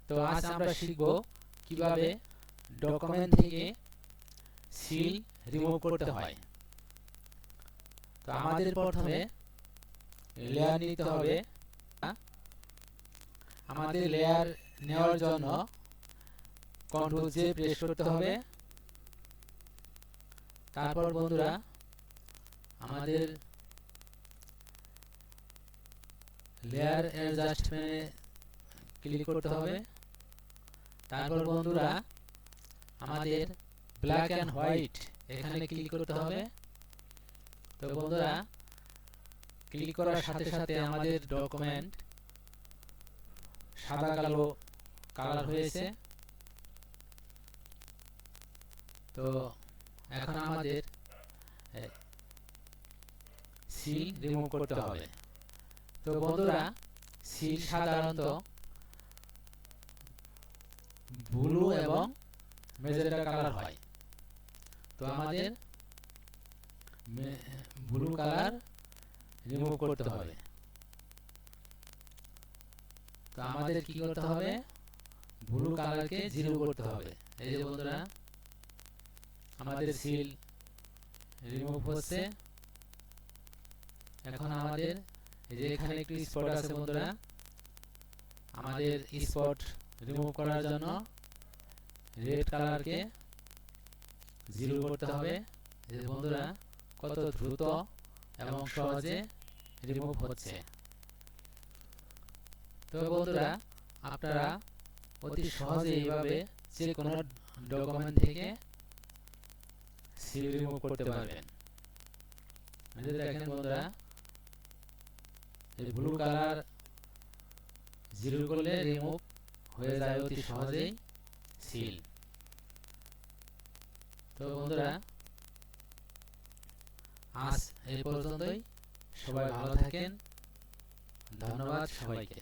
তো আজ আমরা শিখব কিভাবে ডকুমেন্ট থেকে সিল রিমুভ করতে হয়। তো আমাদের প্রথমে লেয়ার নিতে হবে। আমাদের লেয়ার নেওয়ার জন্য কন্ট্রোল জে প্রেস করতে হবে। তারপর বন্ধুরা আমাদের লেয়ার অ্যাডজাস্টমেন্টে ক্লিক করতে হবে। তারপর বন্ধুরা আমাদের ব্ল্যাক অ্যান্ড হোয়াইট এখানে ক্লিক করতে হবে। তো বন্ধুরা ক্লিক করার সাথে সাথে আমাদের ডকুমেন্ট সাদা কালো কালার হয়েছে। তো এখন আমাদের সিল রিমুভ করতে হবে। তো বন্ধুরা সিল সাধারণত ব্লু এবং ম্যাজেন্টা কালার হয়। তো আমাদের ব্লু কালার রিমুভ করতে হবে। তো আমাদের কি করতে হবে, ব্লু কালারকে জিরো করতে হবে। এই যে বন্ধুরা আমাদের সিল রিমুভ হচ্ছে। এখন আমাদের এই যে এখানে একটু স্পট আছে বন্ধুরা, আমাদের স্পট রিমুভ করার জন্য রেড কালারকে জিরো করতে হবে। এই যে বন্ধুরা কত দ্রুত এবং সহজে রিমুভ হচ্ছে। তো বন্ধুরা আপনারা অতি সহজে এইভাবে যে কোনো ডকুমেন্ট থেকে সিল রিমুভ করতে পারবেন। দেখেন বন্ধুরা এই ব্লু কালার জিরো করলে রিমুভ হয়ে যায় অতি সহজেই সিল। তো বন্ধুরা আজ এই পর্যন্তই। সবাই ভালো থাকেন। ধন্যবাদ সবাইকে।